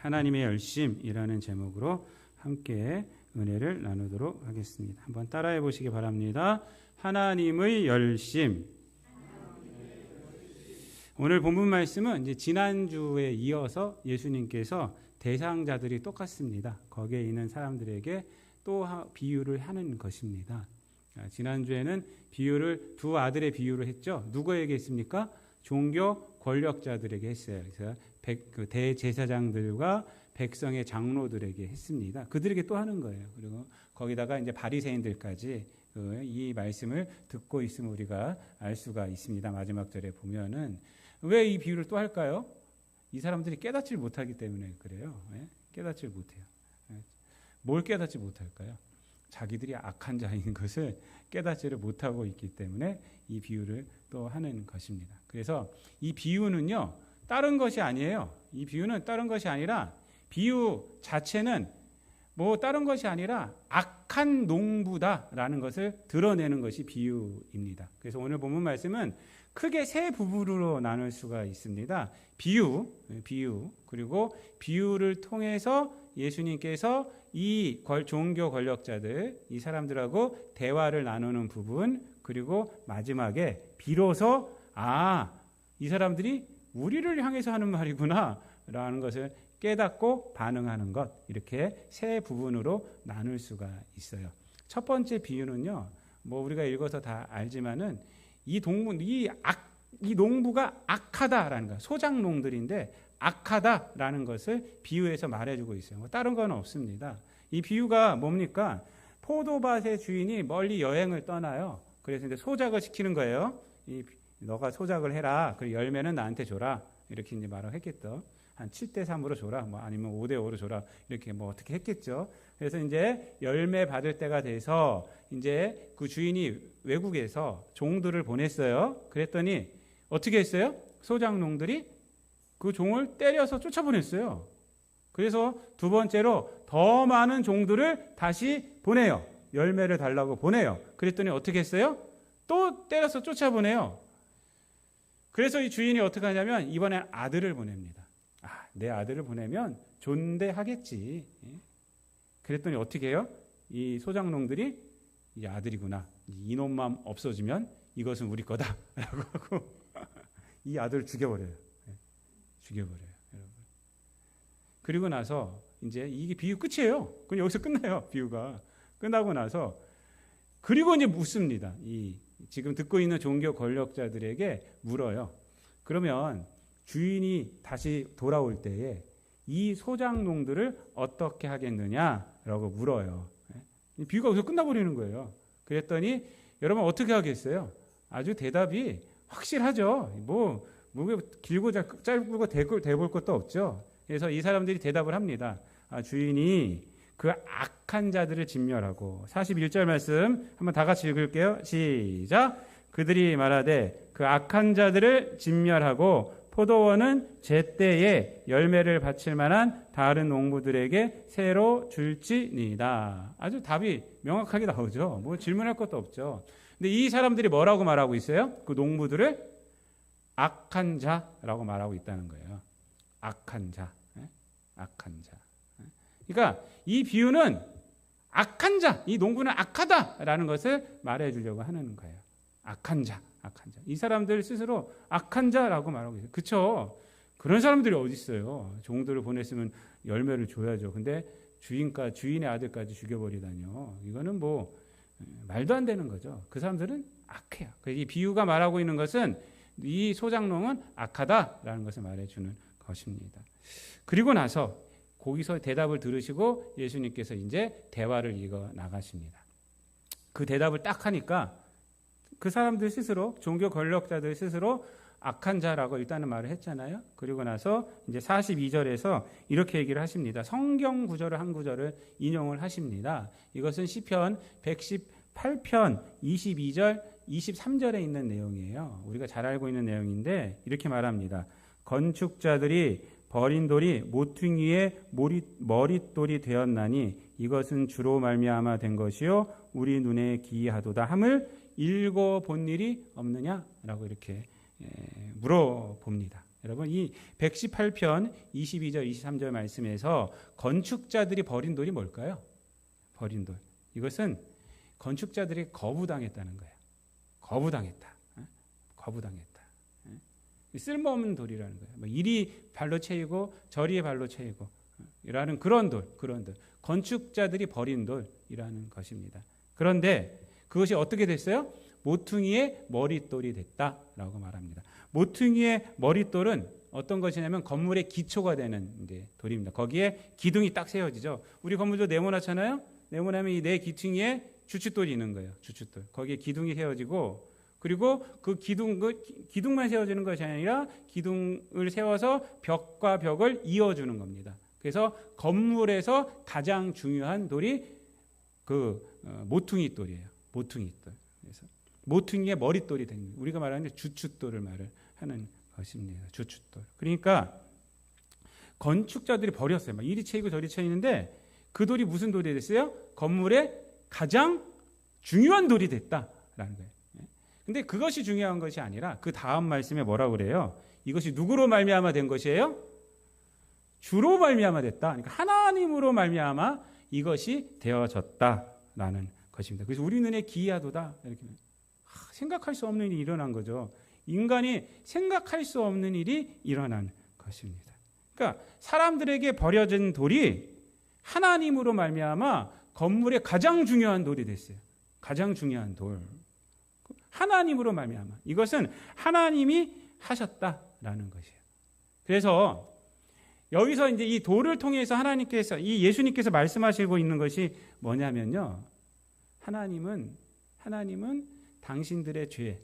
하나님의 열심이라는 제목으로 함께 은혜를 나누도록 하겠습니다. 한번 따라해 보시기 바랍니다. 하나님의 열심. 오늘 본문 말씀은 이제 지난주에 이어서 예수님께서 대상자들이 똑같습니다. 거기에 있는 사람들에게 또 비유를 하는 것입니다. 지난주에는 비유를 두 아들의 비유를 했죠. 누구에게 했습니까? 종교 권력자들에게 했어요. 그래서 대제사장들과 백성의 장로들에게 했습니다. 그들에게 또 하는 거예요. 그리고 거기다가 이제 바리새인들까지 이 말씀을 듣고 있음을 우리가 알 수가 있습니다. 마지막 절에 보면은 왜 이 비유를 또 할까요? 이 사람들이 깨닫지 못하기 때문에 그래요. 깨닫지 못해요. 뭘 깨닫지 못할까요? 자기들이 악한 자인 것을 깨닫지를 못하고 있기 때문에 이 비유를 또 하는 것입니다. 그래서 이 비유는요, 다른 것이 아니에요. 이 비유는 다른 것이 아니라 비유 자체는 뭐 다른 것이 아니라 악한 농부다라는 것을 드러내는 것이 비유입니다. 그래서 오늘 본문 말씀은 크게 세 부분으로 나눌 수가 있습니다. 비유, 그리고 비유를 통해서 예수님께서 이 종교 권력자들, 이 사람들하고 대화를 나누는 부분, 그리고 마지막에 비로소 이 사람들이 우리를 향해서 하는 말이구나 라는 것을 깨닫고 반응하는 것, 이렇게 세 부분으로 나눌 수가 있어요. 첫 번째 비유는요, 뭐 우리가 읽어서 다 알지만은 이 농부가 악하다라는 거, 소작농들인데 악하다라는 것을 비유해서 말해주고 있어요. 뭐 다른 건 없습니다. 이 비유가 뭡니까? 포도밭의 주인이 멀리 여행을 떠나요. 그래서 이제 소작을 시키는 거예요. 너가 소작을 해라. 그리고 열매는 나한테 줘라. 이렇게 이제 말을 했겠죠. 한 7대3으로 줘라. 뭐 아니면 5대5로 줘라. 이렇게 뭐 어떻게 했겠죠. 그래서 이제 열매 받을 때가 돼서 이제 그 주인이 외국에서 종들을 보냈어요. 그랬더니 어떻게 했어요? 소작농들이 그 종을 때려서 쫓아보냈어요. 그래서 두 번째로 더 많은 종들을 다시 보내요. 열매를 달라고 보내요. 그랬더니 어떻게 했어요? 또 때려서 쫓아보내요. 그래서 이 주인이 어떻게 하냐면 이번엔 아들을 보냅니다. 내 아들을 보내면 존대하겠지. 그랬더니 어떻게 해요? 이 소작농들이 이 아들이구나. 이놈만 없어지면 이것은 우리 거다. 라고 하고 이 아들을 죽여버려요. 죽여버려요. 여러분. 그리고 나서 이제 이게 비유 끝이에요. 그럼 여기서 끝나요. 비유가. 끝나고 나서 그리고 이제 묻습니다. 지금 듣고 있는 종교 권력자들에게 물어요. 그러면 주인이 다시 돌아올 때에 이 소작농들을 어떻게 하겠느냐라고 물어요. 비유가 여기서 끝나버리는 거예요. 그랬더니 여러분 어떻게 하겠어요? 아주 대답이 확실하죠. 뭐 길고 짧고 대볼 것도 없죠. 그래서 이 사람들이 대답을 합니다. 주인이 그 악한 자들을 진멸하고 41절 말씀 한번 다 같이 읽을게요. 시작. 그들이 말하되 그 악한 자들을 진멸하고 포도원은 제때에 열매를 바칠 만한 다른 농부들에게 새로 줄지니이다. 아주 답이 명확하게 나오죠. 뭐 질문할 것도 없죠. 근데 이 사람들이 뭐라고 말하고 있어요? 그 농부들을 악한 자라고 말하고 있다는 거예요. 악한 자. 악한 자. 그러니까 이 비유는 악한 자, 이 농부는 악하다라는 것을 말해주려고 하는 거예요. 악한 자, 악한 자. 이 사람들 스스로 악한 자라고 말하고 있어요. 그렇죠? 그런 사람들이 어디 있어요? 종들을 보냈으면 열매를 줘야죠. 근데 주인의 아들까지 죽여버리다니요. 이거는 뭐 말도 안 되는 거죠. 그 사람들은 악해요. 이 비유가 말하고 있는 것은 이 소작농은 악하다라는 것을 말해주는 것입니다. 그리고 나서 거기서 대답을 들으시고 예수님께서 이제 대화를 이어 나가십니다. 그 대답을 딱 하니까 그 사람들 스스로, 종교 권력자들 스스로 악한 자라고 일단은 말을 했잖아요. 그리고 나서 이제 42절에서 이렇게 얘기를 하십니다. 성경 구절을 한 구절을 인용을 하십니다. 이것은 시편 118편 22절, 23절에 있는 내용이에요. 우리가 잘 알고 있는 내용인데 이렇게 말합니다. 건축자들이 버린 돌이 모퉁이의 머릿돌이 되었나니 이것은 주로 말미암아 된 것이요 우리 눈에 기이하도다 함을 읽어본 일이 없느냐라고 이렇게 물어봅니다. 여러분 이 118편 22절 23절 말씀에서 건축자들이 버린 돌이 뭘까요? 버린 돌. 이것은 건축자들이 거부당했다는 거예요. 거부당했다. 거부당했다. 쓸모없는 돌이라는 거예요. 뭐 이리 발로 채이고 저리 발로 채이고 이라는 그런 돌. 건축자들이 버린 돌이라는 것입니다. 그런데 그것이 어떻게 됐어요? 모퉁이의 머릿돌이 됐다라고 말합니다. 모퉁이의 머릿돌은 어떤 것이냐면 건물의 기초가 되는 이제 돌입니다. 거기에 기둥이 딱 세워지죠. 우리 건물도 네모나잖아요. 네모나면 이 네 기둥에 주춧돌이 있는 거예요. 주춧돌. 거기에 기둥이 세워지고 그리고 그 기둥만 세워지는 것이 아니라 기둥을 세워서 벽과 벽을 이어주는 겁니다. 그래서 건물에서 가장 중요한 돌이 그 모퉁이 돌이에요. 모퉁이 돌. 그래서 모퉁이의 머릿돌이 된 거예요. 우리가 말하는 주춧돌을 말을 하는 것입니다. 주춧돌. 그러니까 건축자들이 버렸어요. 막 이리 채이고 저리 채이는데 그 돌이 무슨 돌이 됐어요? 건물의 가장 중요한 돌이 됐다라는 거예요. 근데 그것이 중요한 것이 아니라 그 다음 말씀에 뭐라고 그래요? 이것이 누구로 말미암아 된 것이에요? 주로 말미암아 됐다. 그러니까 하나님으로 말미암아 이것이 되어졌다라는 것입니다. 그래서 우리 눈에 기이하도다. 이렇게 생각할 수 없는 일이 일어난 거죠. 인간이 생각할 수 없는 일이 일어난 것입니다. 그러니까 사람들에게 버려진 돌이 하나님으로 말미암아 건물의 가장 중요한 돌이 됐어요. 가장 중요한 돌. 하나님으로 말미암아. 이것은 하나님이 하셨다라는 것이에요. 그래서 여기서 이제 이 돌을 통해서 하나님께서 이 예수님께서 말씀하시고 있는 것이 뭐냐면요. 하나님은 당신들의 죄,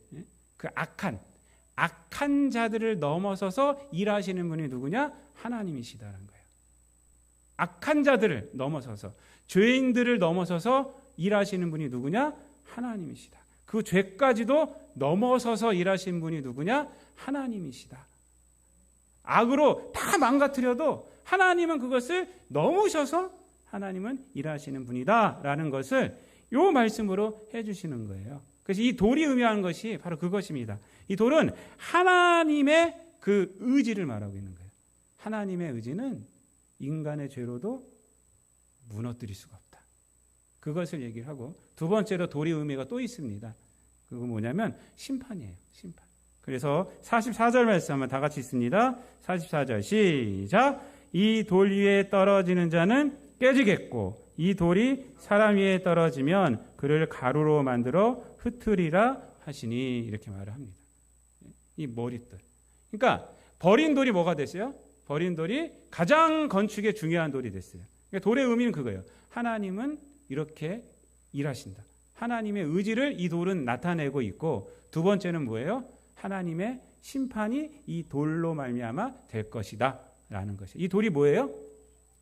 그 악한 자들을 넘어서서 일하시는 분이 누구냐? 하나님이시다라는 거예요. 악한 자들을 넘어서서 죄인들을 넘어서서 일하시는 분이 누구냐? 하나님이시다. 그 죄까지도 넘어서서 일하신 분이 누구냐? 하나님이시다. 악으로 다 망가뜨려도 하나님은 그것을 넘으셔서 하나님은 일하시는 분이다라는 것을 이 말씀으로 해주시는 거예요. 그래서 이 돌이 의미하는 것이 바로 그것입니다. 이 돌은 하나님의 그 의지를 말하고 있는 거예요. 하나님의 의지는 인간의 죄로도 무너뜨릴 수가 없다. 그것을 얘기를 하고 두 번째로 돌의 의미가 또 있습니다. 그거 뭐냐면 심판이에요. 심판. 그래서 44절 말씀 한번 다 같이 있습니다. 44절 시작. 이 돌 위에 떨어지는 자는 깨지겠고 이 돌이 사람 위에 떨어지면 그를 가루로 만들어 흩으리라 하시니 이렇게 말을 합니다. 이 머릿돌. 그러니까 버린 돌이 뭐가 됐어요? 버린 돌이 가장 건축에 중요한 돌이 됐어요. 그러니까 돌의 의미는 그거예요. 하나님은 이렇게 일하신다. 하나님의 의지를 이 돌은 나타내고 있고 두 번째는 뭐예요? 하나님의 심판이 이 돌로 말미암아 될 것이다 라는 것이에요. 이 돌이 뭐예요?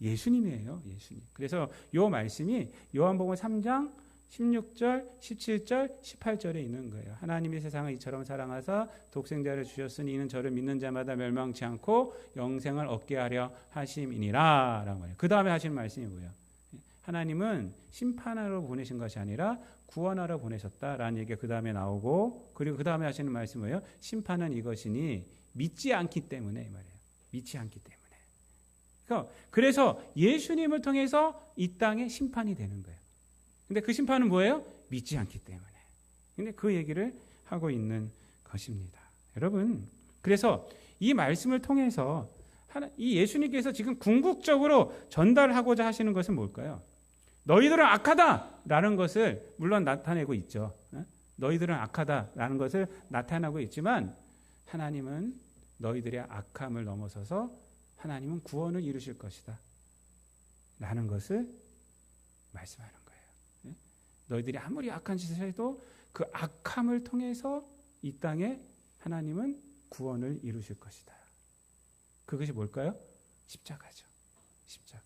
예수님이에요. 예수님. 그래서 이 말씀이 요한복음 3장 16절, 17절, 18절에 있는 거예요. 하나님이 세상을 이처럼 사랑하사 독생자를 주셨으니 이는 저를 믿는 자마다 멸망치 않고 영생을 얻게 하려 하심이니라 라는 거예요. 그 다음에 하신 말씀이 뭐예요? 하나님은 심판하러 보내신 것이 아니라 구원하러 보내셨다라는 얘기가 그 다음에 나오고 그리고 그 다음에 하시는 말씀이 뭐예요? 심판은 이것이니 믿지 않기 때문에 이 말이에요. 믿지 않기 때문에. 그래서 예수님을 통해서 이 땅에 심판이 되는 거예요. 근데 그 심판은 뭐예요? 믿지 않기 때문에. 근데 그 얘기를 하고 있는 것입니다. 여러분, 그래서 이 말씀을 통해서 이 예수님께서 지금 궁극적으로 전달하고자 하시는 것은 뭘까요? 너희들은 악하다라는 것을 물론 나타내고 있죠. 너희들은 악하다라는 것을 나타내고 있지만 하나님은 너희들의 악함을 넘어서서 하나님은 구원을 이루실 것이다 라는 것을 말씀하는 거예요. 너희들이 아무리 악한 짓을 해도 그 악함을 통해서 이 땅에 하나님은 구원을 이루실 것이다. 그것이 뭘까요? 십자가죠. 십자가.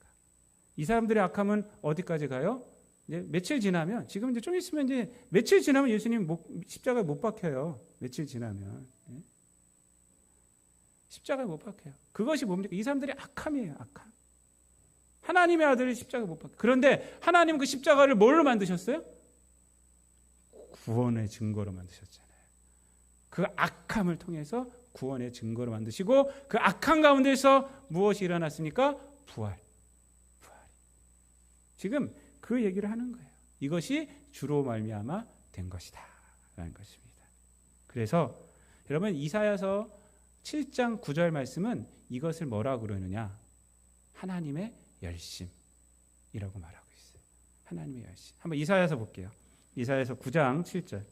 이 사람들의 악함은 어디까지 가요? 이제 며칠 지나면, 지금 이제 좀 있으면 이제 며칠 지나면 예수님 십자가에 못 박혀요. 며칠 지나면. 십자가에 못 박혀요. 그것이 뭡니까? 이 사람들의 악함이에요. 악함. 하나님의 아들을 십자가에 못 박혀요. 그런데 하나님은 그 십자가를 뭘로 만드셨어요? 구원의 증거로 만드셨잖아요. 그 악함을 통해서 구원의 증거로 만드시고 그 악한 가운데서 무엇이 일어났습니까? 부활. 지금 그 얘기를 하는 거예요. 이것이 주로 말미암아 된 것이다 라는 것입니다. 그래서 여러분 이사야서 7장 9절 말씀은 이것을 뭐라고 그러느냐? 하나님의 열심이라고 말하고 있어요. 하나님의 열심. 한번 이사야서 볼게요. 이사야서 9장 7절.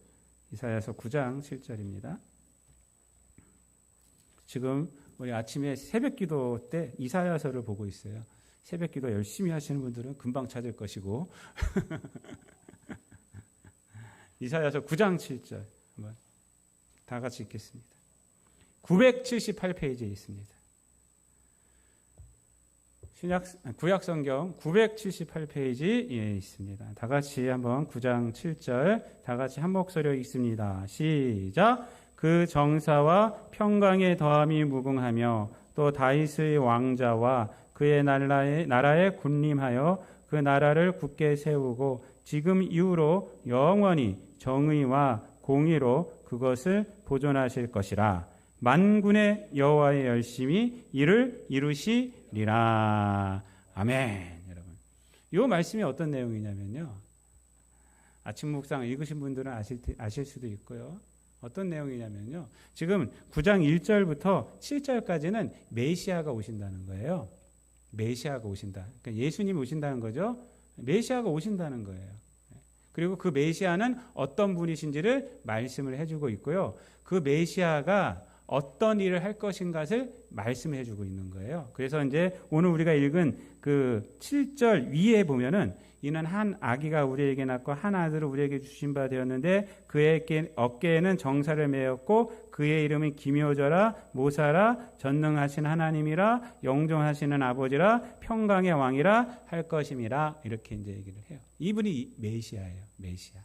이사야서 9장 7절입니다. 지금 우리 아침에 새벽 기도 때 이사야서를 보고 있어요. 새벽 기도 열심히 하시는 분들은 금방 찾을 것이고 이사야서 9장 7절 한번 다 같이 읽겠습니다. 978페이지에 있습니다. 구약성경 978페이지에 있습니다. 다 같이 한번 9장 7절 다 같이 한 목소리로 읽습니다. 시작. 그 정사와 평강의 더함이 무궁하며 또 다윗의 왕자와 그의 나라에 군림하여 그 나라를 굳게 세우고 지금 이후로 영원히 정의와 공의로 그것을 보존하실 것이라. 만군의 여호와의 열심히 이를 이루시리라. 아멘. 여러분, 이 말씀이 어떤 내용이냐면요, 아침 묵상 읽으신 분들은 아실 수도 있고요. 어떤 내용이냐면요, 지금 9장 1절부터 7절까지는 메시아가 오신다는 거예요. 메시아가 오신다. 그러니까 예수님이 오신다는 거죠. 메시아가 오신다는 거예요. 그리고 그 메시아는 어떤 분이신지를 말씀을 해주고 있고요. 그 메시아가 어떤 일을 할 것인가를 말씀해 주고 있는 거예요. 그래서 이제 오늘 우리가 읽은 그 7절 위에 보면은 이는 한 아기가 우리에게 낳고 한 아들을 우리에게 주신 바 되었는데 그의 어깨에는 정사를 메었고 그의 이름은 기묘자라 모사라 전능하신 하나님이라 영종하시는 아버지라 평강의 왕이라 할 것임이라. 이렇게 이제 얘기를 해요. 이분이 메시아예요. 메시아.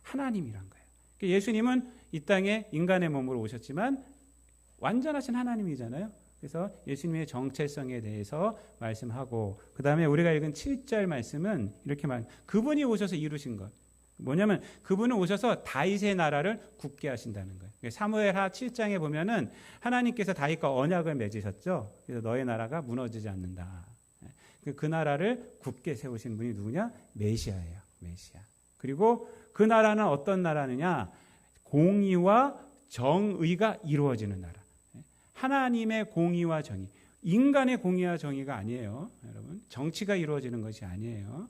하나님이란 거예요. 예수님은 이 땅에 인간의 몸으로 오셨지만 완전하신 하나님이잖아요. 그래서 예수님의 정체성에 대해서 말씀하고, 그 다음에 우리가 읽은 7절 말씀은 이렇게 그분이 오셔서 이루신 것. 뭐냐면 그분은 오셔서 다윗의 나라를 굳게 하신다는 거예요. 사무엘하 7장에 보면은 하나님께서 다윗과 언약을 맺으셨죠. 그래서 너의 나라가 무너지지 않는다. 그 나라를 굳게 세우신 분이 누구냐? 메시아예요. 메시아. 그리고 그 나라는 어떤 나라느냐? 공의와 정의가 이루어지는 나라. 하나님의 공의와 정의. 인간의 공의와 정의가 아니에요. 여러분, 정치가 이루어지는 것이 아니에요.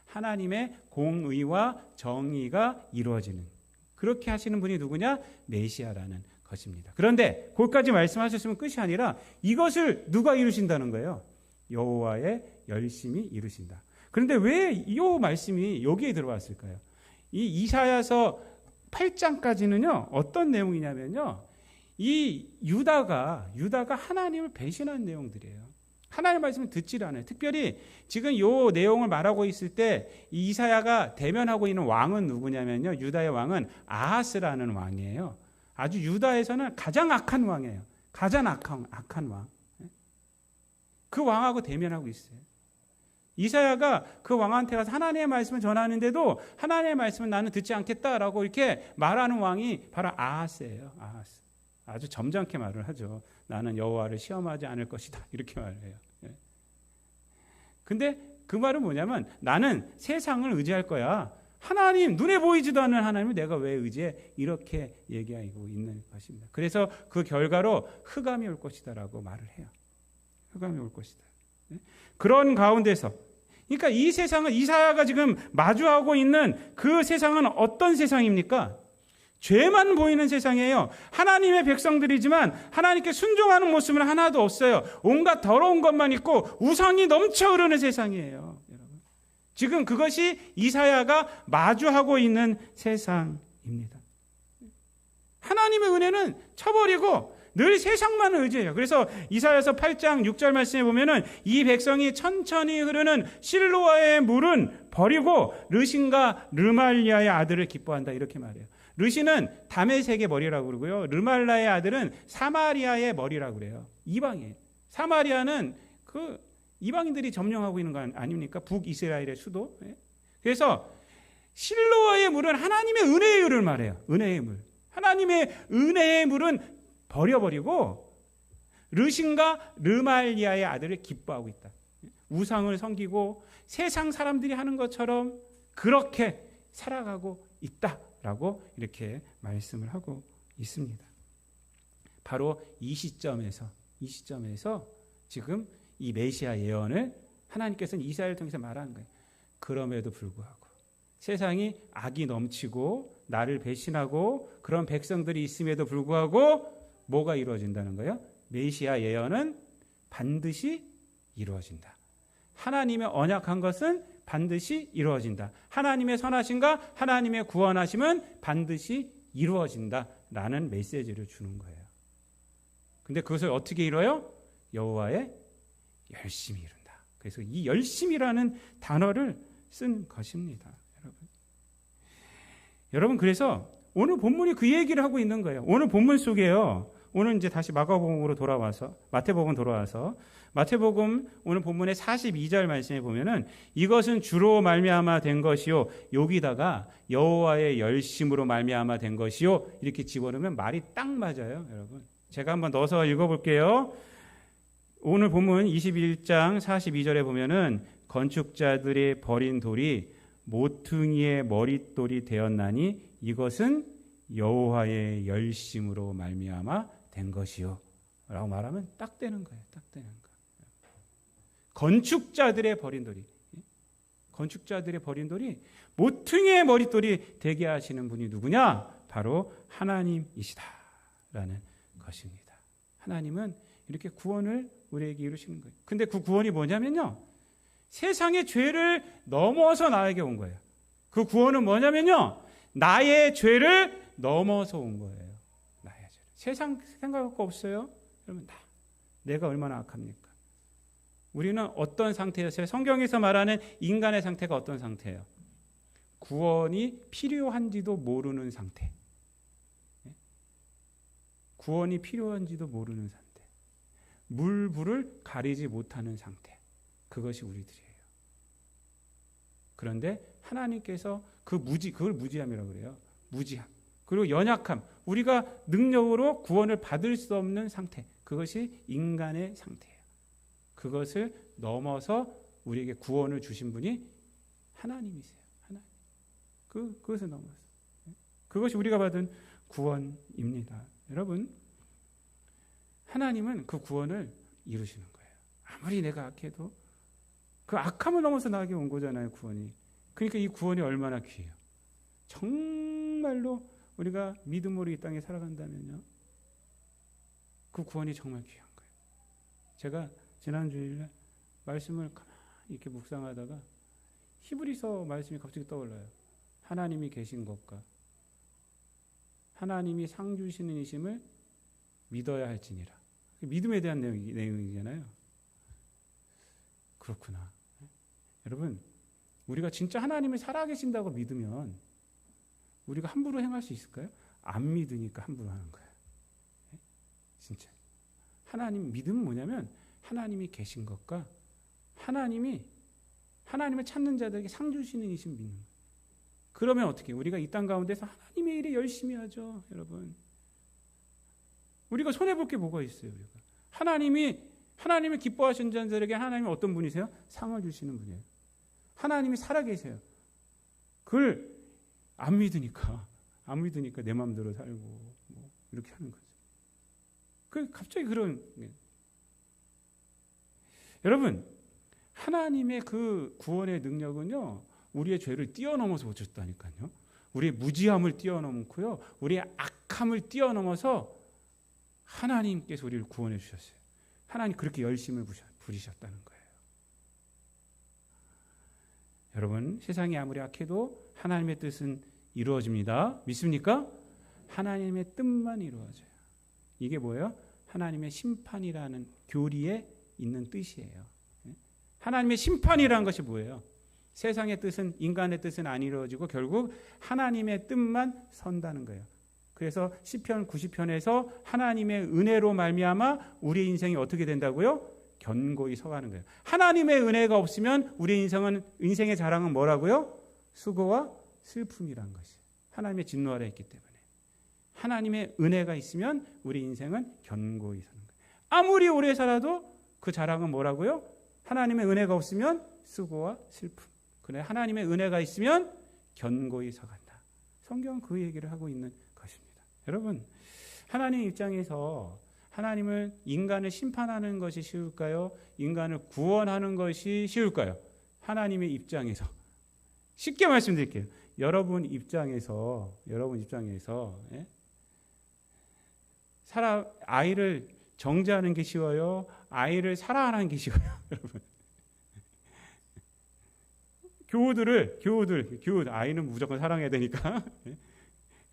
하나님의 공의와 정의가 이루어지는, 그렇게 하시는 분이 누구냐? 메시아라는 것입니다. 그런데 거기까지 말씀하셨으면 끝이 아니라 이것을 누가 이루신다는 거예요? 여호와의 열심히 이루신다. 그런데 왜 이 말씀이 여기에 들어왔을까요? 이 이사야서 8장까지는요 어떤 내용이냐면요, 이 유다가 하나님을 배신한 내용들이에요. 하나님의 말씀을 듣지 않아요. 특별히 지금 이 내용을 말하고 있을 때 이사야가 대면하고 있는 왕은 누구냐면요, 유다의 왕은 아하스라는 왕이에요. 아주 유다에서는 가장 악한 왕이에요. 가장 악한 왕. 그 왕하고 대면하고 있어요. 이사야가 그 왕한테 가서 하나님의 말씀을 전하는데도 하나님의 말씀은 나는 듣지 않겠다라고 이렇게 말하는 왕이 바로 아하스예요. 아하스. 아주 점잖게 말을 하죠. 나는 여호와를 시험하지 않을 것이다. 이렇게 말을 해요. 근데 그 말은 뭐냐면 나는 세상을 의지할 거야. 하나님, 눈에 보이지도 않는 하나님을 내가 왜 의지해? 이렇게 얘기하고 있는 것입니다. 그래서 그 결과로 흑암이 올 것이다라고 말을 해요. 흑암이 올 것이다. 그런 가운데서, 그러니까 이 세상은, 이사야가 지금 마주하고 있는 그 세상은 어떤 세상입니까? 죄만 보이는 세상이에요. 하나님의 백성들이지만 하나님께 순종하는 모습은 하나도 없어요. 온갖 더러운 것만 있고 우상이 넘쳐 흐르는 세상이에요. 여러분, 지금 그것이 이사야가 마주하고 있는 세상입니다. 하나님의 은혜는 쳐버리고 늘 세상만을 의지해요. 그래서 이사야서 8장 6절 말씀에 보면은 이 백성이 천천히 흐르는 실로아의 물은 버리고 르신과 르말리아의 아들을 기뻐한다, 이렇게 말해요. 르신은 다메섹의 머리라고 그러고요, 르말라의 아들은 사마리아의 머리라고 그래요. 이방이에요. 사마리아는 그 이방인들이 점령하고 있는 거 아닙니까? 북이스라엘의 수도. 그래서 실로아의 물은 하나님의 은혜의 물을 말해요. 은혜의 물. 하나님의 은혜의 물은 버려버리고 르신과 르말리아의 아들을 기뻐하고 있다. 우상을 섬기고 세상 사람들이 하는 것처럼 그렇게 살아가고 있다라고 이렇게 말씀을 하고 있습니다. 바로 이 시점에서 지금 이 메시아 예언을 하나님께서는 이사야를 통해서 말하는 거예요. 그럼에도 불구하고 세상이 악이 넘치고 나를 배신하고 그런 백성들이 있음에도 불구하고 뭐가 이루어진다는 거예요? 메시아 예언은 반드시 이루어진다. 하나님의 언약한 것은 반드시 이루어진다. 하나님의 선하심과 하나님의 구원하심은 반드시 이루어진다라는 메시지를 주는 거예요. 근데 그것을 어떻게 이뤄요? 여호와의 열심히 이룬다. 그래서 이 열심이라는 단어를 쓴 것입니다. 여러분 그래서 오늘 본문이 그 얘기를 하고 있는 거예요. 오늘 본문 속에요. 오늘 이제 다시 마태복음 돌아와서 마태복음 오늘 본문의 42절 말씀에 보면은 이것은 주로 말미암아 된 것이요 여기다가 여호와의 열심으로 말미암아 된 것이요 이렇게 집어넣으면 말이 딱 맞아요, 여러분. 제가 한번 넣어서 읽어볼게요. 오늘 본문 21장 42절에 보면은 건축자들의 버린 돌이 모퉁이의 머릿돌이 되었나니 이것은 여호와의 열심으로 말미암아 된 것이요 라고 말하면 딱 되는 거예요. 딱 되는 거예요. 건축자들의 버린 돌이 모퉁이의 머릿돌이 되게 하시는 분이 누구냐? 바로 하나님이시다라는 것입니다. 하나님은 이렇게 구원을 우리에게 이루시는 거예요. 근데 그 구원이 뭐냐면요, 세상의 죄를 넘어서 나에게 온 거예요. 그 구원은 뭐냐면요, 나의 죄를 넘어서 온 거예요. 나의 죄. 세상 생각할 거 없어요? 여러분, 내가 얼마나 악합니까? 우리는 어떤 상태였어요? 성경에서 말하는 인간의 상태가 어떤 상태예요? 구원이 필요한지도 모르는 상태. 구원이 필요한지도 모르는 상태. 물불을 가리지 못하는 상태. 그것이 우리들이에요. 그런데 하나님께서 그걸 무지함이라고 그래요. 무지함. 그리고 연약함. 우리가 능력으로 구원을 받을 수 없는 상태. 그것이 인간의 상태예요. 그것을 넘어서 우리에게 구원을 주신 분이 하나님이세요. 하나님. 그것을 넘어서. 그것이 우리가 받은 구원입니다. 여러분, 하나님은 그 구원을 이루시는 거예요. 아무리 내가 악해도 그 악함을 넘어서 나에게 온 거잖아요, 구원이. 그러니까 이 구원이 얼마나 귀해요. 정말로 우리가 믿음으로 이 땅에 살아간다면요, 그 구원이 정말 귀한 거예요. 제가 지난 주일에 말씀을 가만히 이렇게 묵상하다가 히브리서 말씀이 갑자기 떠올라요. 하나님이 계신 것과 하나님이 상 주시는 이심을 믿어야 할지니라. 믿음에 대한 내용이잖아요. 그렇구나. 여러분, 우리가 진짜 하나님이 살아계신다고 믿으면 우리가 함부로 행할 수 있을까요? 안 믿으니까 함부로 하는 거예요. 진짜. 하나님 믿음은 뭐냐면 하나님이 계신 것과 하나님을 찾는 자들에게 상 주시는 이심 믿는 거예요. 그러면 어떻게 해요? 우리가 이 땅 가운데서 하나님의 일에 열심히 하죠, 여러분. 우리가 손해볼 게 뭐가 있어요? 우리가. 하나님이 기뻐하시는 자들에게 하나님은 어떤 분이세요? 상을 주시는 분이에요. 하나님이 살아계세요. 그걸 안 믿으니까 내 마음대로 살고 이렇게 하는 거죠. 갑자기 그런 여러분, 하나님의 그 구원의 능력은요, 우리의 죄를 뛰어넘어서 오셨다니까요. 우리의 무지함을 뛰어넘고요, 우리의 악함을 뛰어넘어서 하나님께서 우리를 구원해 주셨어요. 하나님 그렇게 열심을 부리셨다는 거예요. 여러분, 세상이 아무리 악해도 하나님의 뜻은 이루어집니다. 믿습니까? 하나님의 뜻만 이루어져요. 이게 뭐예요? 하나님의 심판이라는 교리에 있는 뜻이에요. 하나님의 심판이라는 것이 뭐예요? 세상의 뜻은, 인간의 뜻은 안 이루어지고 결국 하나님의 뜻만 선다는 거예요. 그래서 시편 90편에서 하나님의 은혜로 말미암아 우리의 인생이 어떻게 된다고요? 견고히 서가는 거예요. 하나님의 은혜가 없으면 우리의 인생의 자랑은 뭐라고요? 수고와 슬픔이란 것이에요. 하나님의 진노 아래 있기 때문에. 하나님의 은혜가 있으면 우리 인생은 견고히 사는 거예요. 아무리 오래 살아도 그 자랑은 뭐라고요? 하나님의 은혜가 없으면 수고와 슬픔. 그래, 하나님의 은혜가 있으면 견고히 서간다. 성경은 그 얘기를 하고 있는 것입니다. 여러분, 하나님 입장에서 하나님을, 인간을 심판하는 것이 쉬울까요? 인간을 구원하는 것이 쉬울까요? 하나님의 입장에서. 쉽게 말씀드릴게요. 여러분 입장에서 예? 아이를 정죄하는 게 쉬워요? 아이를 사랑하는 게 쉬워요? 여러분. 교우들, 아이는 무조건 사랑해야 되니까.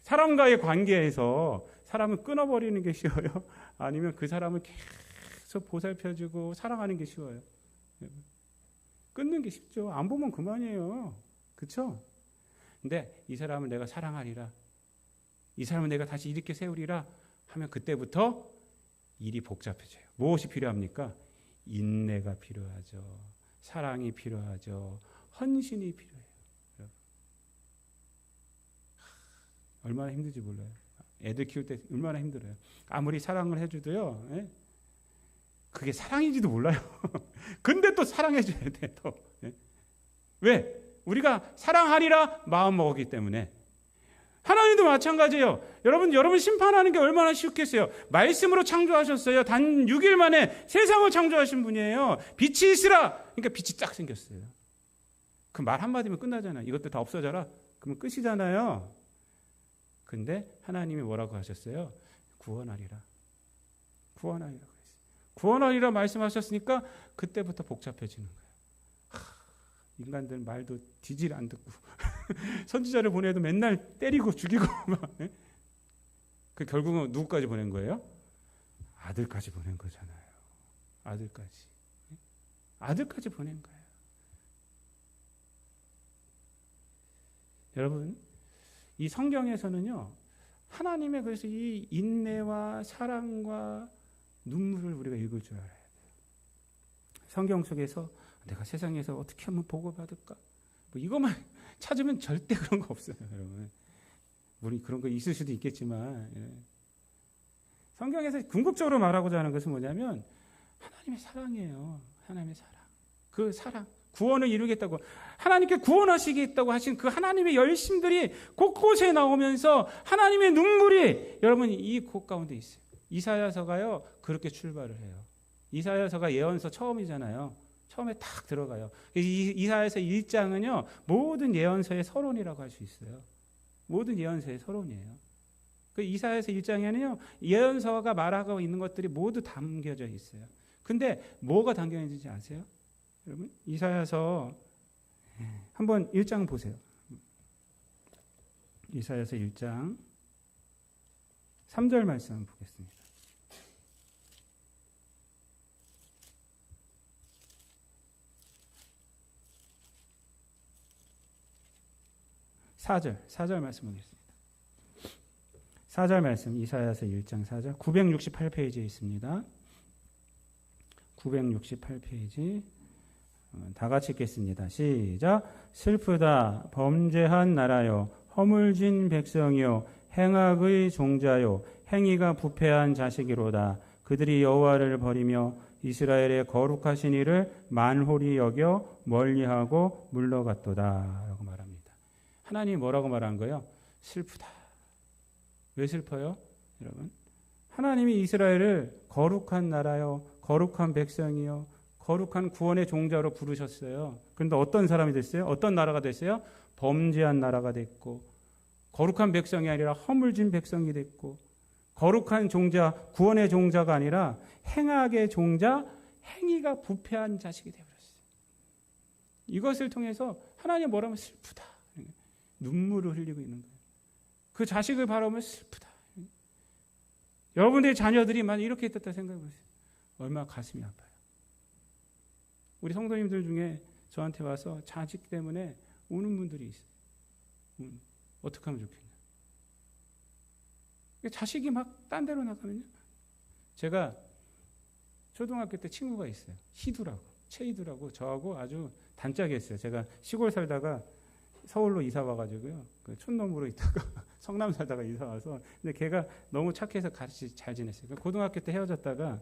사람과의 관계에서 사람을 끊어버리는 게 쉬워요? 아니면 그 사람을 계속 보살펴주고 사랑하는 게 쉬워요? 끊는 게 쉽죠. 안 보면 그만이에요. 그렇죠? 근데 이 사람을 내가 사랑하리라, 이 사람을 내가 다시 일으켜 세우리라 하면 그때부터 일이 복잡해져요. 무엇이 필요합니까? 인내가 필요하죠. 사랑이 필요하죠. 헌신이 필요해요. 얼마나 힘든지 몰라요. 애들 키울 때 얼마나 힘들어요. 아무리 사랑을 해줘도요, 예? 그게 사랑인지도 몰라요. 근데 또 사랑해줘야 돼, 또. 예? 왜? 우리가 사랑하리라 마음 먹었기 때문에. 하나님도 마찬가지예요. 여러분 심판하는 게 얼마나 쉽겠어요. 말씀으로 창조하셨어요. 단 6일 만에 세상을 창조하신 분이에요. 빛이 있으라. 그러니까 빛이 딱 생겼어요. 그 말 한마디면 끝나잖아요. 이것도 다 없어져라. 그러면 끝이잖아요. 근데 하나님이 뭐라고 하셨어요? 구원하리라. 구원하리라. 구원하리라 말씀하셨으니까 그때부터 복잡해지는 거예요. 인간들 말도 뒤질 안 듣고 선지자를 보내도 맨날 때리고 죽이고 막. 그 결국은 누구까지 보낸 거예요? 아들까지 보낸 거잖아요. 아들까지 보낸 거예요. 여러분, 이 성경에서는요, 하나님의 그래서 이 인내와 사랑과 눈물을 우리가 읽을 줄 알아야 돼요. 성경 속에서 내가 세상에서 어떻게 하면 보고받을까? 뭐 이것만 찾으면 절대 그런 거 없어요, 여러분. 물론 그런 거 있을 수도 있겠지만, 예. 성경에서 궁극적으로 말하고자 하는 것은 뭐냐면 하나님의 사랑이에요. 하나님의 사랑. 그 사랑, 구원을 이루겠다고, 하나님께 구원하시겠다고 하신 그 하나님의 열심들이 곳곳에 나오면서 하나님의 눈물이 여러분 이 곳 가운데 있어요. 이사야서가요 그렇게 출발을 해요. 이사야서가 예언서 처음이잖아요. 처음에 딱 들어가요. 이사야서 1장은요 모든 예언서의 서론이라고 할 수 있어요. 모든 예언서의 서론이에요. 그 이사야서 1장에는요 예언서가 말하고 있는 것들이 모두 담겨져 있어요. 근데 뭐가 담겨 있는지 아세요? 여러분, 이사야서 한번 1장 보세요. 이사야서 1장 3절 말씀 한번 보겠습니다. 4절 말씀 보겠습니다. 4절 말씀, 이사야서 1장 4절, 968페이지에 있습니다. 968페이지. 다 같이 읽겠습니다. 시작. 슬프다 범죄한 나라요 허물진 백성이요 행악의 종자요 행위가 부패한 자식이로다. 그들이 여호와를 버리며 이스라엘의 거룩하신 이를 만홀히 여겨 멀리하고 물러갔도다 라고 말합니다. 하나님이 뭐라고 말한 거예요? 슬프다. 왜 슬퍼요? 여러분, 하나님이 이스라엘을 거룩한 나라요 거룩한 백성이요 거룩한 구원의 종자로 부르셨어요. 그런데 어떤 사람이 됐어요? 어떤 나라가 됐어요? 범죄한 나라가 됐고, 거룩한 백성이 아니라 허물진 백성이 됐고, 거룩한 종자, 구원의 종자가 아니라 행악의 종자, 행위가 부패한 자식이 되어버렸어요. 이것을 통해서 하나님 뭐라면 슬프다. 눈물을 흘리고 있는 거예요. 그 자식을 바라보면 슬프다. 여러분들의 자녀들이 만약 이렇게 있었다 생각해 보세요. 얼마나 가슴이 아파요. 우리 성도님들 중에 저한테 와서 자식 때문에 우는 분들이 있어요. 어떻게 하면 좋겠냐. 자식이 막 딴 데로 나가면요. 제가 초등학교 때 친구가 있어요. 희두라고, 최희두라고 저하고 아주 단짝이었어요. 제가 시골 살다가 서울로 이사 와가지고요. 그 촌놈으로 있다가 성남 살다가 이사 와서, 근데 걔가 너무 착해서 같이 잘 지냈어요. 고등학교 때 헤어졌다가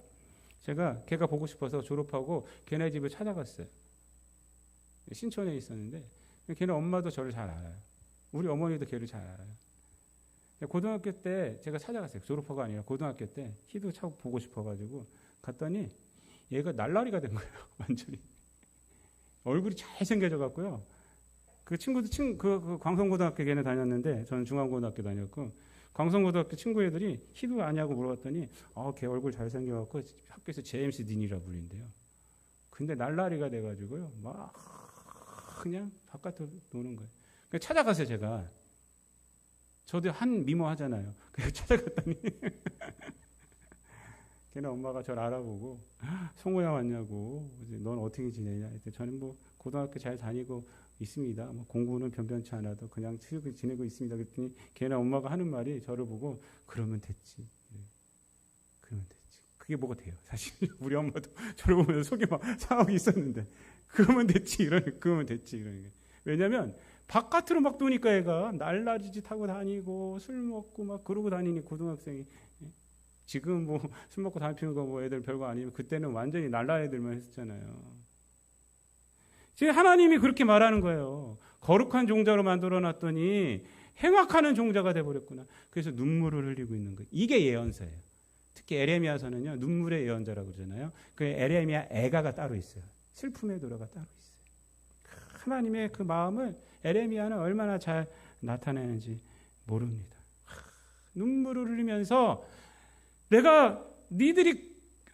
제가 걔가 보고 싶어서 졸업하고 걔네 집을 찾아갔어요. 신촌에 있었는데 걔네 엄마도 저를 잘 알아요. 우리 어머니도 걔를 잘 알아요. 고등학교 때 제가 찾아갔어요. 졸업하고 아니라 고등학교 때 희도 차고 보고 싶어가지고 갔더니 얘가 날라리가 된 거예요. 완전히 얼굴이 잘생겨져 갖고요. 그 친구도 그 광성고등학교 걔네 다녔는데 저는 중앙고등학교 다녔고, 광성고등학교 친구 애들이 희도 아냐고 물어봤더니 걔 얼굴 잘생겨 갖고 학교에서 제임스 딘이라 불린대요. 근데 날라리가 돼가지고요. 막 그냥 바깥으로 노는 거예요. 그래서 찾아갔어요. 제가. 저도 한 미모 하잖아요. 그래서 찾아갔더니 걔네 엄마가 저를 알아보고 성호야 왔냐고, 넌 어떻게 지내냐 했더니 저는 뭐 고등학교 잘 다니고 있습니다. 뭐 공부는 변변치 않아도 그냥 지내고 있습니다. 그랬더니 걔네 엄마가 하는 말이 저를 보고 그러면 됐지. 그러면 됐지. 그게 뭐가 돼요? 사실 우리 엄마도 저를 보면서 속이 막 상하고 있었는데 그러면 됐지. 그러면 됐지. 이러니까. 왜냐면 바깥으로 막 도니까 애가 날라리지 타고 다니고 술 먹고 막 그러고 다니니 고등학생이. 지금 뭐 술 먹고 담배 피우는 거 뭐 애들 별거 아니면 그때는 완전히 날라 애들만 했었잖아요. 지금 하나님이 그렇게 말하는 거예요. 거룩한 종자로 만들어놨더니 행악하는 종자가 돼버렸구나. 그래서 눈물을 흘리고 있는 거예요. 이게 예언서예요. 특히 에레미야서는요, 눈물의 예언자라고 그러잖아요. 그 에레미야 애가가 따로 있어요. 슬픔의 도라가 따로 있어요. 하나님의 그 마음을 에레미야는 얼마나 잘 나타내는지 모릅니다. 눈물을 흘리면서 내가 니들이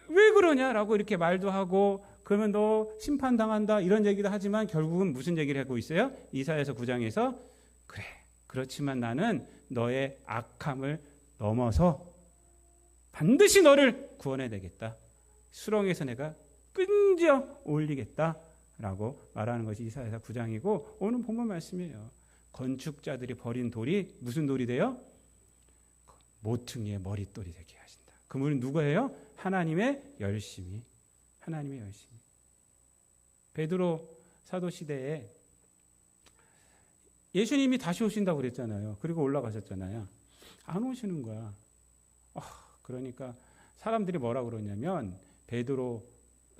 왜 그러냐라고 이렇게 말도 하고, 그러면 너 심판당한다 이런 얘기도 하지만 결국은 무슨 얘기를 하고 있어요? 이사야서 9장에서 그래, 그렇지만 나는 너의 악함을 넘어서 반드시 너를 구원해내겠다. 수렁에서 내가 끈져 올리겠다라고 말하는 것이 이사야서 9장이고, 오늘 본문 말씀이에요. 건축자들이 버린 돌이 무슨 돌이 돼요? 모퉁이의 머릿돌이 되게 하신다. 그분은 누구예요? 하나님의 열심이. 하나님의 열심이. 베드로 사도 시대에 예수님이 다시 오신다고 그랬잖아요. 그리고 올라가셨잖아요. 안 오시는 거야. 그러니까 사람들이 뭐라 그러냐면 베드로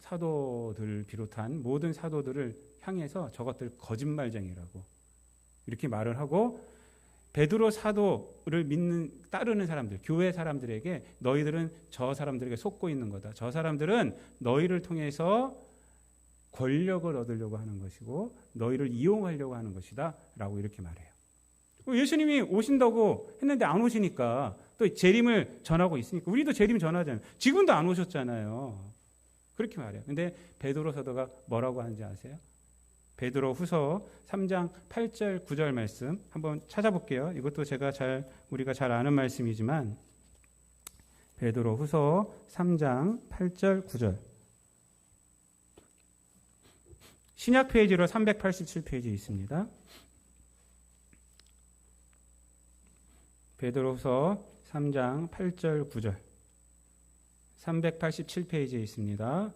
사도들 비롯한 모든 사도들을 향해서 저것들 거짓말쟁이라고 이렇게 말을 하고, 베드로 사도를 따르는 사람들, 교회 사람들에게 너희들은 저 사람들에게 속고 있는 거다. 저 사람들은 너희를 통해서 권력을 얻으려고 하는 것이고 너희를 이용하려고 하는 것이다 라고 이렇게 말해요. 예수님이 오신다고 했는데 안 오시니까 또 재림을 전하고 있으니까 우리도 재림 전하잖아요. 지금도 안 오셨잖아요. 그렇게 말해요. 근데 베드로 사도가 뭐라고 하는지 아세요? 베드로 후서 3장 8절 9절 말씀 한번 찾아볼게요. 이것도 우리가 잘 아는 말씀이지만 베드로 후서 3장 8절 9절, 신약 페이지로 387페이지 있습니다. 베드로 후서 3장 8절 9절 387페이지에 있습니다.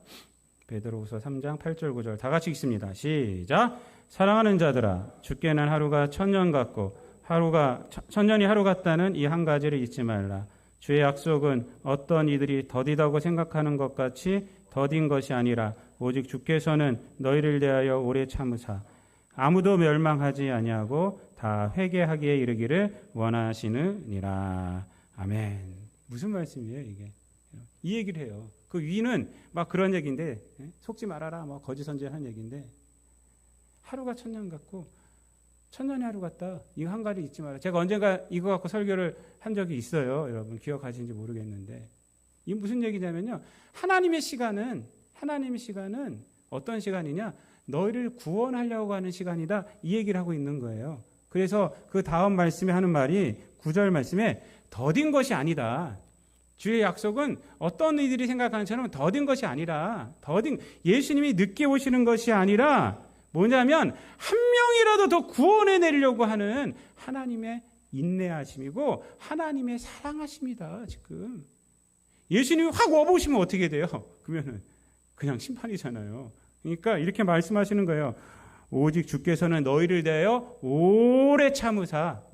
베드로후서 3장 8절 9절 다 같이 읽습니다. 시작. 사랑하는 자들아, 주께는 하루가 천년 같고 천년이 하루 같다는 이 한 가지를 잊지 말라. 주의 약속은 어떤 이들이 더디다고 생각하는 것 같이 더딘 것이 아니라 오직 주께서는 너희를 대하여 오래 참으사 아무도 멸망하지 아니하고 다 회개하기에 이르기를 원하시느니라. 아멘. 무슨 말씀이에요 이게? 이 얘기를 해요. 그 위는 막 그런 얘기인데, 속지 말아라 뭐 거짓 선지하는 얘기인데, 하루가 천년 같고 천년이 하루 같다. 이거 한 가지 잊지 마라. 제가 언젠가 이거 갖고 설교를 한 적이 있어요. 여러분 기억하시는지 모르겠는데, 이게 무슨 얘기냐면요, 하나님의 시간은 어떤 시간이냐? 너희를 구원하려고 하는 시간이다. 이 얘기를 하고 있는 거예요. 그래서 그 다음 말씀에 하는 말이 9절 말씀에 더딘 것이 아니다. 주의 약속은 어떤 이들이 생각하는 것처럼 더딘 것이 아니라, 예수님이 늦게 오시는 것이 아니라 뭐냐면 한 명이라도 더 구원해내려고 하는 하나님의 인내하심이고 하나님의 사랑하심이다. 지금 예수님이 확 와보시면 어떻게 돼요? 그러면은 그냥 심판이잖아요. 그러니까 이렇게 말씀하시는 거예요. 오직 주께서는 너희를 대하여 오래 참으사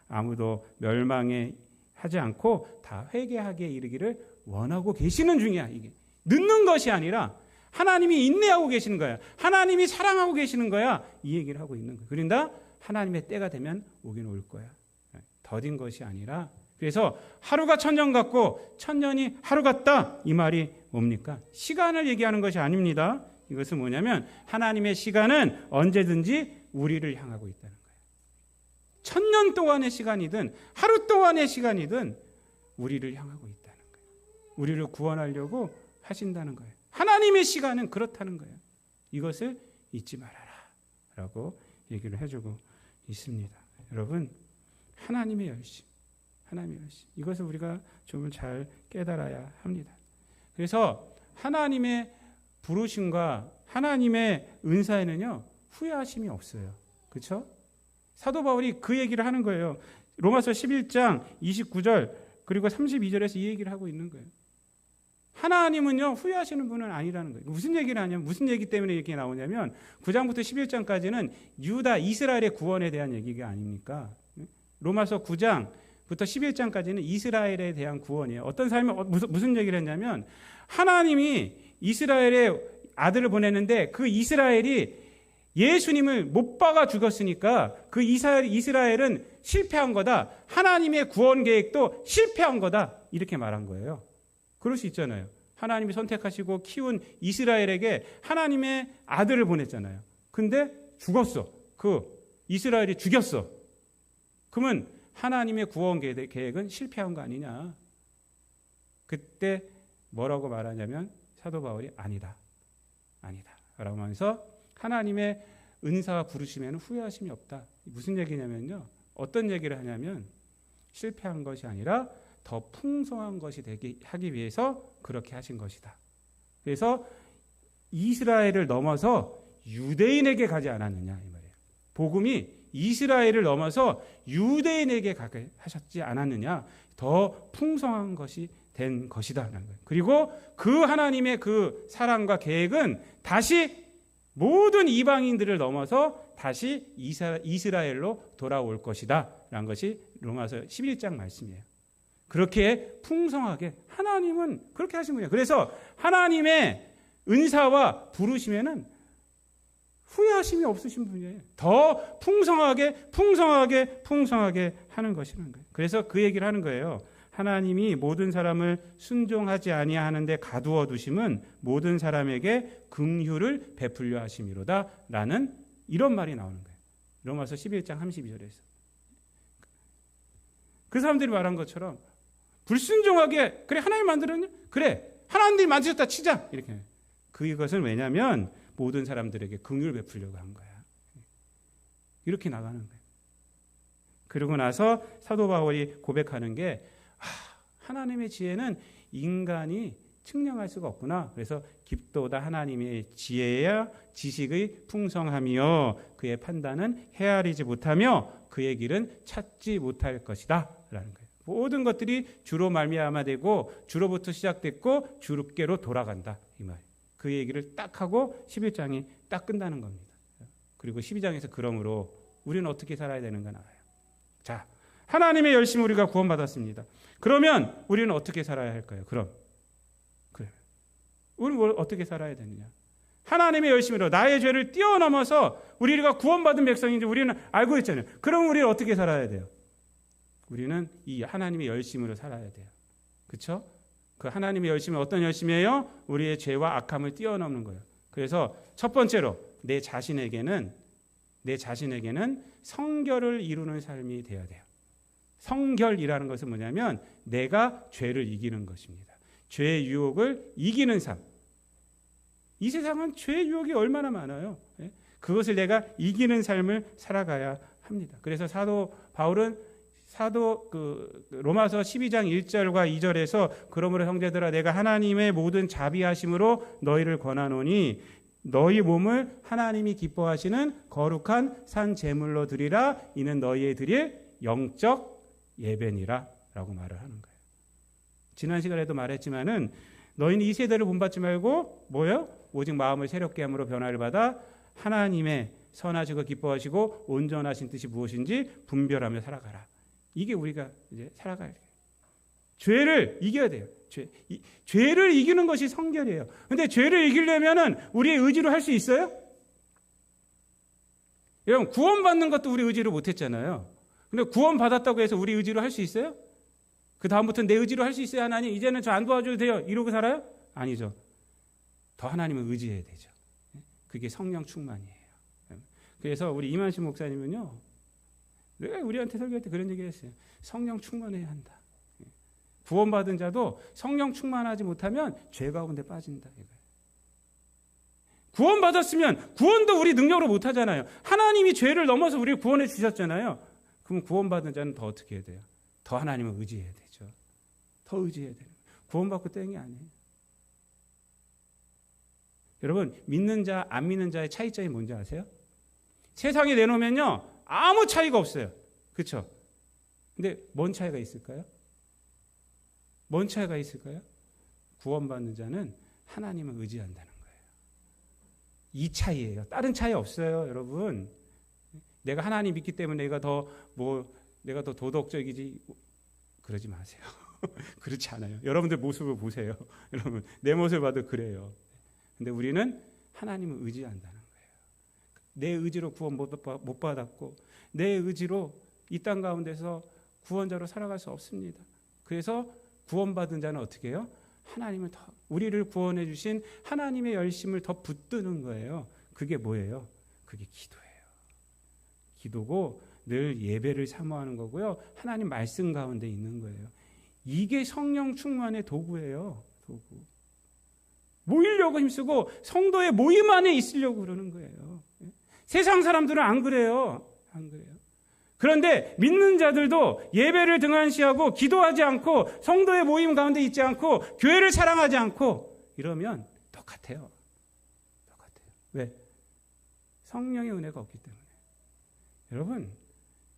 아무도 멸망에 하지 않고 다 회개하게 이르기를 원하고 계시는 중이야. 이게 늦는 것이 아니라 하나님이 인내하고 계시는 거야. 하나님이 사랑하고 계시는 거야. 이 얘기를 하고 있는 거야. 그런다 하나님의 때가 되면 오긴 올 거야. 더딘 것이 아니라. 그래서 하루가 천년 같고 천년이 하루 같다. 이 말이 뭡니까? 시간을 얘기하는 것이 아닙니다. 이것은 뭐냐면 하나님의 시간은 언제든지 우리를 향하고 있다는 거예요. 천년 동안의 시간이든 하루 동안의 시간이든 우리를 향하고 있다는 거예요. 우리를 구원하려고 하신다는 거예요. 하나님의 시간은 그렇다는 거예요. 이것을 잊지 말아라 라고 얘기를 해주고 있습니다. 여러분, 하나님의 열심 이것을 우리가 좀 잘 깨달아야 합니다. 그래서 하나님의 부르심과 하나님의 은사에는요 후회하심이 없어요. 그렇죠? 사도 바울이 그 얘기를 하는 거예요. 로마서 11장 29절 그리고 32절에서 이 얘기를 하고 있는 거예요. 하나님은요 후회하시는 분은 아니라는 거예요. 무슨 얘기를 하냐면, 무슨 얘기 때문에 이렇게 나오냐면 9장부터 11장까지는 유다 이스라엘의 구원에 대한 얘기가 아닙니까? 로마서 9장부터 11장까지는 이스라엘에 대한 구원이에요. 어떤 사람이 무슨 얘기를 했냐면, 하나님이 이스라엘의 아들을 보냈는데 그 이스라엘이 예수님을 못 박아 죽었으니까 그 이스라엘은 실패한 거다. 하나님의 구원 계획도 실패한 거다. 이렇게 말한 거예요. 그럴 수 있잖아요. 하나님이 선택하시고 키운 이스라엘에게 하나님의 아들을 보냈잖아요. 근데 죽었어. 그 이스라엘이 죽였어. 그러면 하나님의 구원 계획은 실패한 거 아니냐. 그때 뭐라고 말하냐면 사도 바울이 아니다 라고 하면서 하나님의 은사와 부르심에는 후회하심이 없다. 무슨 얘기냐면요, 어떤 얘기를 하냐면 실패한 것이 아니라 더 풍성한 것이 되게 하기 위해서 그렇게 하신 것이다. 그래서 이스라엘을 넘어서 유대인에게 가지 않았느냐 이 말이에요. 복음이 이스라엘을 넘어서 유대인에게 가게 하셨지 않았느냐. 더 풍성한 것이 된 것이다라는 거예요. 그리고 그 하나님의 그 사랑과 계획은 다시 모든 이방인들을 넘어서 다시 이스라엘로 돌아올 것이다 라는 것이 로마서 11장 말씀이에요. 그렇게 풍성하게 하나님은 그렇게 하신 거예요. 그래서 하나님의 은사와 부르심에는 후회하심이 없으신 분이에요. 더 풍성하게 하는 것이라는 거예요. 그래서 그 얘기를 하는 거예요. 하나님이 모든 사람을 순종하지 아니하는데 가두어 두심은 모든 사람에게 긍휼을 베풀려 하심이로다 라는 이런 말이 나오는 거예요. 로마서 11장 32절에서. 그 사람들이 말한 것처럼 불순종하게, 그래 하나님 만들었냐? 그래 하나님이 만드셨다 치자 이렇게. 그것은 왜냐하면 모든 사람들에게 긍휼을 베풀려고 한 거야. 이렇게 나가는 거예요. 그러고 나서 사도 바울이 고백하는 게 하나님의 지혜는 인간이 측량할 수가 없구나. 그래서 깊도다 하나님의 지혜야 지식의 풍성함이요 그의 판단은 헤아리지 못하며 그의 길은 찾지 못할 것이다 라는 거예요. 모든 것들이 주로 말미암아 되고 주로부터 시작됐고 주께로 돌아간다 이 말. 그 얘기를 딱 하고 11장이 딱 끝나는 겁니다. 그리고 12장에서 그러므로 우리는 어떻게 살아야 되는가 나와요. 자, 하나님의 열심 우리가 구원받았습니다. 그러면 우리는 어떻게 살아야 할까요? 그래. 우리는 뭘 어떻게 살아야 되느냐? 하나님의 열심으로 나의 죄를 뛰어넘어서 우리가 구원받은 백성인지 우리는 알고 있잖아요. 그럼 우리는 어떻게 살아야 돼요? 우리는 이 하나님의 열심으로 살아야 돼요. 그렇죠? 그 하나님의 열심은 어떤 열심이에요? 우리의 죄와 악함을 뛰어넘는 거예요. 그래서 첫 번째로 내 자신에게는 성결을 이루는 삶이 되어야 돼요. 성결이라는 것은 뭐냐면 내가 죄를 이기는 것입니다. 죄의 유혹을 이기는 삶. 이 세상은 죄의 유혹이 얼마나 많아요. 그것을 내가 이기는 삶을 살아가야 합니다. 그래서 사도 바울은 로마서 12장 1절과 2절에서 그러므로 형제들아 내가 하나님의 모든 자비하심으로 너희를 권하노니 너희 몸을 하나님이 기뻐하시는 거룩한 산 제물로 드리라. 이는 너희의 드릴 영적 예배니라 라고 말을 하는 거예요. 지난 시간에도 말했지만은 너희는 이 세대를 본받지 말고 뭐예요? 오직 마음을 새롭게 함으로 변화를 받아 하나님의 선하시고 기뻐하시고 온전하신 뜻이 무엇인지 분별하며 살아가라. 이게 우리가 이제 살아가야 돼요. 죄를 이겨야 돼요. 죄를 이기는 것이 성결이에요. 근데 죄를 이기려면은 우리의 의지로 할 수 있어요? 여러분, 구원받는 것도 우리 의지로 못했잖아요. 근데 구원받았다고 해서 우리 의지로 할 수 있어요? 그 다음부터는 내 의지로 할 수 있어요? 하나님, 이제는 저 안 도와줘도 돼요. 이러고 살아요? 아니죠. 더 하나님을 의지해야 되죠. 그게 성령 충만이에요. 그래서 우리 이만식 목사님은요, 늘 우리한테 설교할 때 그런 얘기 했어요. 성령 충만해야 한다. 구원받은 자도 성령 충만하지 못하면 죄 가운데 빠진다. 구원받았으면 구원도 우리 능력으로 못하잖아요. 하나님이 죄를 넘어서 우리를 구원해 주셨잖아요. 그럼 구원받은 자는 더 어떻게 해야 돼요? 더 하나님을 의지해야 되죠. 더 의지해야 돼요. 구원받고 땡이 아니에요. 여러분, 믿는 자, 안 믿는 자의 차이점이 뭔지 아세요? 세상에 내놓으면요, 아무 차이가 없어요. 그렇죠? 근데 뭔 차이가 있을까요? 뭔 차이가 있을까요? 구원받는 자는 하나님을 의지한다는 거예요. 이 차이예요. 다른 차이 없어요, 여러분. 내가 하나님 믿기 때문에 내가 더 도덕적이지, 그러지 마세요. 그렇지 않아요. 여러분들 모습을 보세요. 여러분, 내 모습을 봐도 그래요. 근데 우리는 하나님을 의지한다는 거예요. 내 의지로 구원 못 받았고 내 의지로 이 땅 가운데서 구원자로 살아갈 수 없습니다. 그래서 구원받은 자는 어떻게 해요? 하나님을 더, 우리를 구원해 주신 하나님의 열심을 더 붙드는 거예요. 그게 뭐예요? 그게 기도예요. 기도고 늘 예배를 사모하는 거고요. 하나님 말씀 가운데 있는 거예요. 이게 성령 충만의 도구예요. 도구. 모이려고 힘쓰고 성도의 모임 안에 있으려고 그러는 거예요. 세상 사람들은 안 그래요. 안 그래요. 그런데 믿는 자들도 예배를 등한시하고 기도하지 않고 성도의 모임 가운데 있지 않고 교회를 사랑하지 않고 이러면 똑같아요. 똑같아요. 왜? 성령의 은혜가 없기 때문에. 여러분,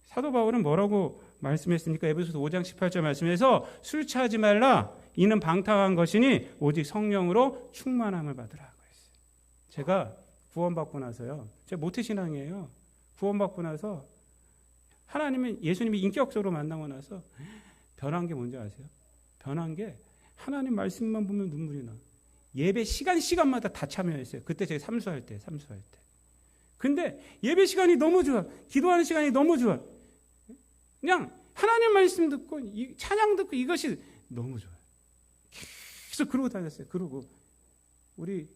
사도 바울은 뭐라고 말씀했습니까? 에베소서 5장 18절 말씀에서 술 취하지 말라. 이는 방탕한 것이니 오직 성령으로 충만함을 받으라고 했어요. 제가 구원받고 나서요. 제가 모태신앙이에요. 구원받고 나서 하나님은 예수님이 인격적으로 만나고 나서 변한 게 뭔지 아세요? 변한 게 하나님 말씀만 보면 눈물이 나. 예배 시간마다 다 참여했어요. 그때 제가 삼수할 때. 근데 예배 시간이 너무 좋아. 기도하는 시간이 너무 좋아. 그냥 하나님 말씀 듣고 찬양 듣고 이것이 너무 좋아요. 계속 그러고 다녔어요. 그러고 우리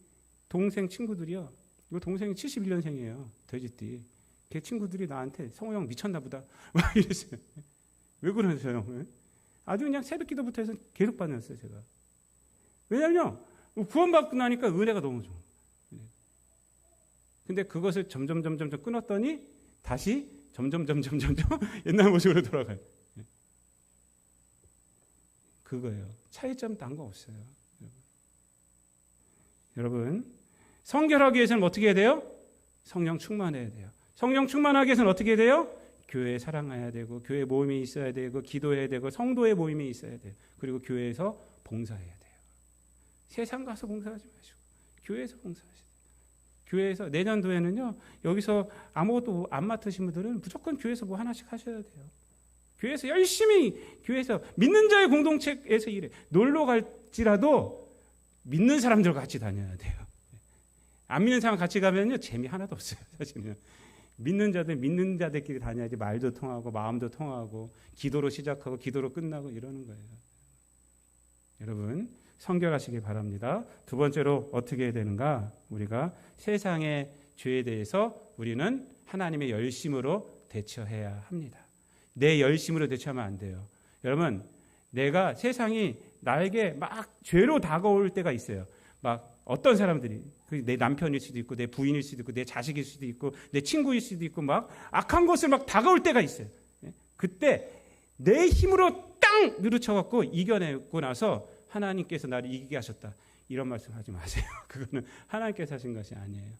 동생 친구들이요. 이거 동생이 71년생이에요. 돼지띠. 걔 친구들이 나한테 성호 형 미쳤나 보다. 막 이랬어요. 왜 그러세요? 아주 그냥 새벽 기도부터 해서 계속 받았어요, 제가. 왜냐면요. 구원받고 나니까 은혜가 너무 좋아. 근데 그것을 점점 끊었더니 다시 점점 옛날 모습으로 돌아가요. 그거예요. 차이점 딴 거 없어요. 여러분, 성결하기 위해서는 어떻게 해야 돼요? 성령 충만해야 돼요. 성령 충만하기 위해서는 어떻게 해야 돼요? 교회 사랑해야 되고 교회 모임이 있어야 되고 기도해야 되고 성도의 모임이 있어야 돼요. 그리고 교회에서 봉사해야 돼요. 세상 가서 봉사하지 마시고 교회에서 봉사하시고 교회에서 내년도에는요. 여기서 아무것도 안 맡으신 분들은 무조건 교회에서 뭐 하나씩 하셔야 돼요. 교회에서 열심히 교회에서 믿는 자의 공동체에서 일해. 놀러 갈지라도 믿는 사람들 같이 다녀야 돼요. 안 믿는 사람 같이 가면요. 재미 하나도 없어요. 사실은. 믿는 자들끼리 다녀야지 말도 통하고 마음도 통하고 기도로 시작하고 기도로 끝나고 이러는 거예요. 여러분 성결하시길 바랍니다. 두 번째로 어떻게 해야 되는가? 우리가 세상의 죄에 대해서 우리는 하나님의 열심으로 대처해야 합니다. 내 열심으로 대처하면 안 돼요. 여러분 내가 세상이 나에게 막 죄로 다가올 때가 있어요. 막 어떤 사람들이 내 남편일 수도 있고 내 부인일 수도 있고 내 자식일 수도 있고 내 친구일 수도 있고 막 악한 것을 막 다가올 때가 있어요. 그때 내 힘으로 땅 누르쳐갖고 이겨내고 나서 하나님께서 나를 이기게 하셨다. 이런 말씀 하지 마세요. 그거는 하나님께서 하신 것이 아니에요.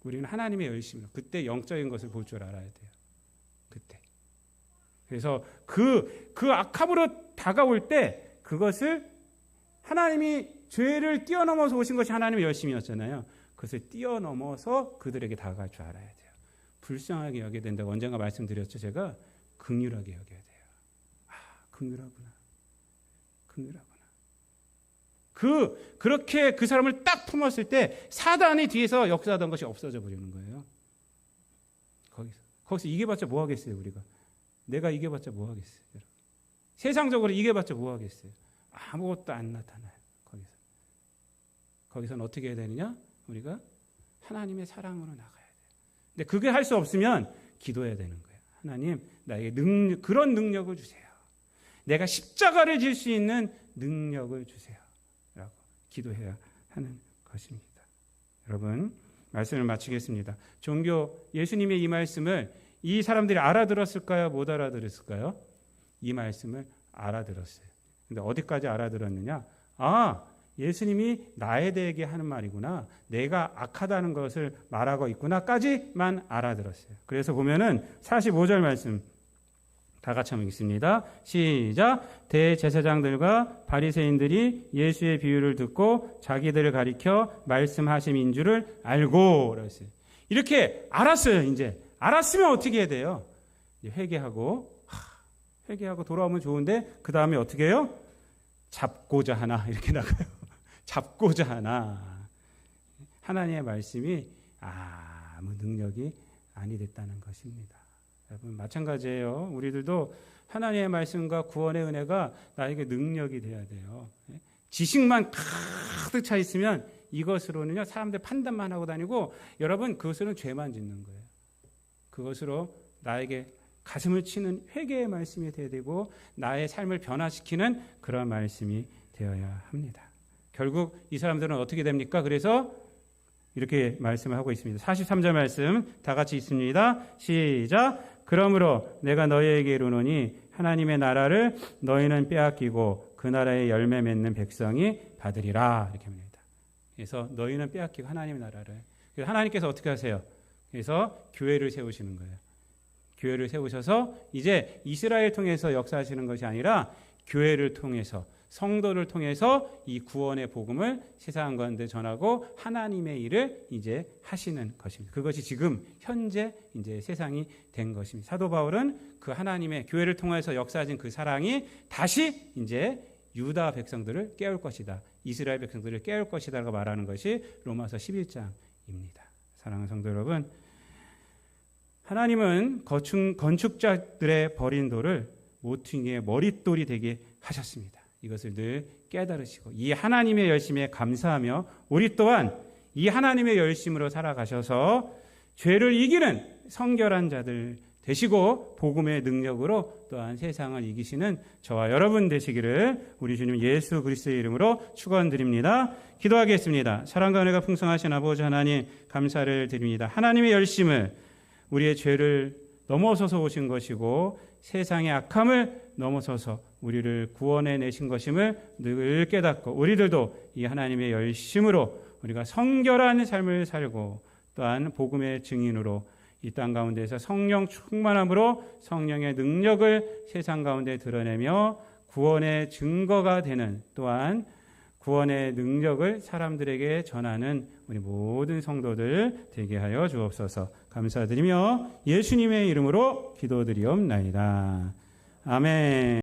우리는 하나님의 열심으로 그때 영적인 것을 볼 줄 알아야 돼요. 그때. 그래서 그 악함으로 다가올 때 그것을 하나님이 죄를 뛰어넘어서 오신 것이 하나님의 열심이었잖아요. 그것을 뛰어넘어서 그들에게 다가갈 줄 알아야 돼요. 불쌍하게 여겨야 된다고 언젠가 말씀드렸죠. 제가 긍휼하게 여겨야 돼요. 아, 긍휼하구나. 긍휼하구나. 그렇게 그 사람을 딱 품었을 때 사단이 뒤에서 역사하던 것이 없어져 버리는 거예요. 거기서 이겨봤자 뭐 하겠어요, 우리가. 내가 이겨봤자 뭐 하겠어요, 여러분. 세상적으로 이겨봤자 뭐 하겠어요. 아무것도 안 나타나요. 거기서는 어떻게 해야 되느냐? 우리가 하나님의 사랑으로 나가야 돼요. 근데 그게 할 수 없으면 기도해야 되는 거예요. 하나님, 나에게 그런 능력을 주세요. 내가 십자가를 질 수 있는 능력을 주세요. 라고 기도해야 하는 것입니다. 여러분, 말씀을 마치겠습니다. 종교 예수님의 이 말씀을 이 사람들이 알아들었을까요? 못 알아들었을까요? 이 말씀을 알아들었어요. 근데 어디까지 알아들었느냐? 아, 예수님이 나에 대해 하는 말이구나. 내가 악하다는 것을 말하고 있구나까지만 알아들었어요. 그래서 보면은 45절 말씀 다 같이 한번 읽습니다. 시작. 대제사장들과 바리새인들이 예수의 비유를 듣고 자기들을 가리켜 말씀하심인 줄을 알고 그랬어요. 이렇게 알았어요. 이제 알았으면 어떻게 해야 돼요? 회개하고 돌아오면 좋은데 그 다음에 어떻게 해요? 잡고자 하나 이렇게 나가요. 잡고자 하나. 하나님의 말씀이 아무 능력이 아니 됐다는 것입니다. 여러분 마찬가지예요. 우리들도 하나님의 말씀과 구원의 은혜가 나에게 능력이 돼야 돼요. 지식만 가득 차 있으면 이것으로는요 사람들 판단만 하고 다니고 여러분 그것으로는 죄만 짓는 거예요. 그것으로 나에게 가슴을 치는 회개의 말씀이 되어야 되고 나의 삶을 변화시키는 그런 말씀이 되어야 합니다. 결국 이 사람들은 어떻게 됩니까? 그래서 이렇게 말씀을 하고 있습니다. 43절 말씀 다 같이 있습니다. 시작. 그러므로 내가 너희에게 이르노니 하나님의 나라를 너희는 빼앗기고 그 나라의 열매 맺는 백성이 받으리라. 이렇게 합니다. 그래서 너희는 빼앗기고 하나님의 나라를. 그래서 하나님께서 어떻게 하세요? 그래서 교회를 세우시는 거예요. 교회를 세우셔서 이제 이스라엘 통해서 역사하시는 것이 아니라 교회를 통해서 성도를 통해서 이 구원의 복음을 세상 가운데 전하고 하나님의 일을 이제 하시는 것입니다. 그것이 지금 현재 이제 세상이 된 것입니다. 사도 바울은 그 하나님의 교회를 통해서 역사하신 그 사랑이 다시 이제 유다 백성들을 깨울 것이다. 이스라엘 백성들을 깨울 것이다라고 말하는 것이 로마서 11장입니다. 사랑하는 성도 여러분, 하나님은 건축자들의 버린 돌을 모퉁이의 머릿돌이 되게 하셨습니다. 이것을 늘 깨달으시고 이 하나님의 열심에 감사하며 우리 또한 이 하나님의 열심으로 살아가셔서 죄를 이기는 성결한 자들 되시고 복음의 능력으로 또한 세상을 이기시는 저와 여러분 되시기를 우리 주님 예수 그리스도의 이름으로 축원드립니다. 기도하겠습니다. 사랑과 은혜가 풍성하신 아버지 하나님 감사를 드립니다. 하나님의 열심을 우리의 죄를 넘어서서 오신 것이고 세상의 악함을 넘어서서 우리를 구원해 내신 것임을 늘 깨닫고 우리들도 이 하나님의 열심으로 우리가 성결한 삶을 살고 또한 복음의 증인으로 이 땅 가운데서 성령 충만함으로 성령의 능력을 세상 가운데 드러내며 구원의 증거가 되는 또한 구원의 능력을 사람들에게 전하는 우리 모든 성도들 되게 하여 주옵소서. 감사드리며 예수님의 이름으로 기도드리옵나이다. 아멘.